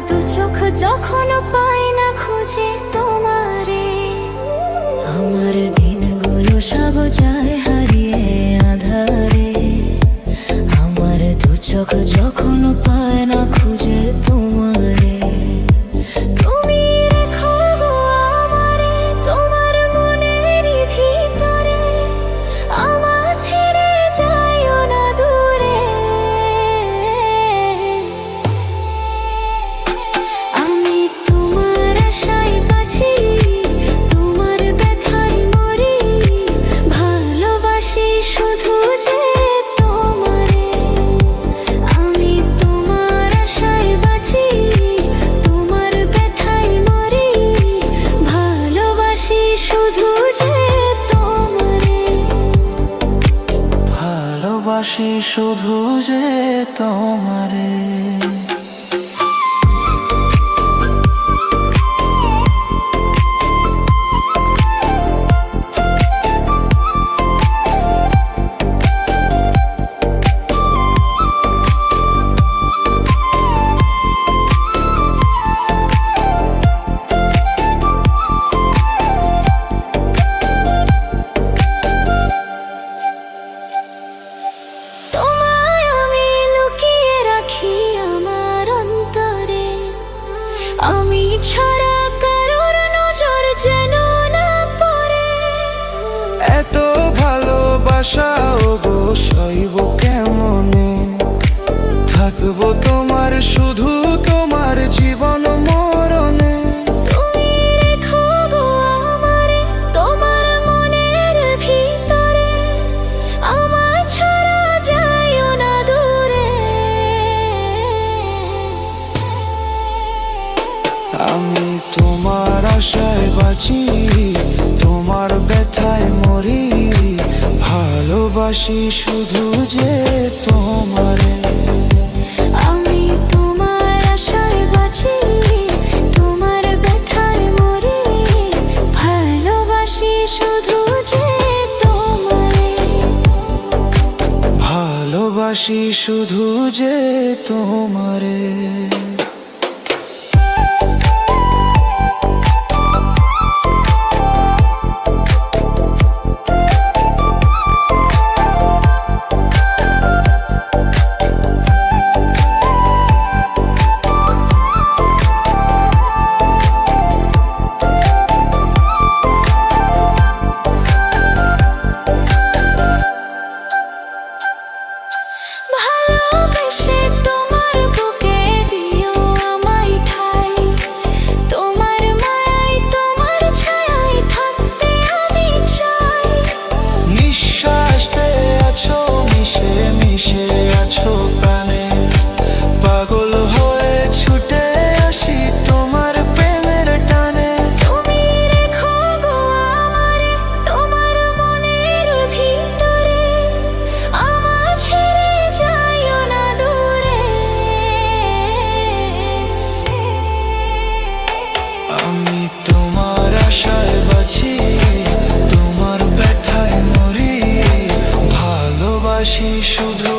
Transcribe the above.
দু চোখ যখন পাই না খুঁজে তোমারে, আমার দিনগুলো সব যায় হারিয়ে আধারে। আমার দু চোখ যখন পায় না খুঁজে তোমারে, তুমি রেখো গো আমারে তোমার মনেরই ভিতরে, আমার ছেড়ে যাইও না দূরে। আমি তোমার আশায় বাঁচি, তোমার ব্যথায় মরি, ভালোবাসি শুধু যে তোমারে। আমি তোমার আশায় বাঁচি, তোমার ব্যথায় মরি, ভালোবাসি শুধু যে তোমারে। ভালোবাসি শুধু যে তোমারে। তোমায় আমি লুকিয়ে রাখি আমার অন্তরে, আমি ছাড়া কারোর নজর যেন না পড়ে। এত ভালোবাসা ওগো সইব কেমনে, থাকবো তোমার শুধু তোমার জীবন মরণে। তুমি রেখো গো আমারে তোমার মনের ভিতরে, আমার ছাড়া যাইও না দূরে। আমি তোমার আশায় বাঁচি, তোমার ব্যথায় মরি, ভালোবাসি শুধু যে তোমারে। আমি তোমার আশায় বাঁচি, তোমার ব্যথায় মরি, ভালোবাসি শুধু যে তোমারে। ভালোবাসি শুধু যে তোমারে। ভালোবেসে তোমার বুকে দিও আমায় ঠাই, তোমার মায়ায় তোমার ছায়ায় থাকতে আমি চাই। নিঃশ্বাসতে আছো মিশে মিশে আছো প্রাণে, পাগল হয়ে ছুটে আসি তোমার প্রেমের টানে। তুমি রেখো গো আমারে তোমার মনের ভিতরে, আমার ছেড়ে যাইও না দূরে। আমি তোমার আশায় বাঁচি, তোমার ব্যথায় মরি, ভালোবাসি শুধু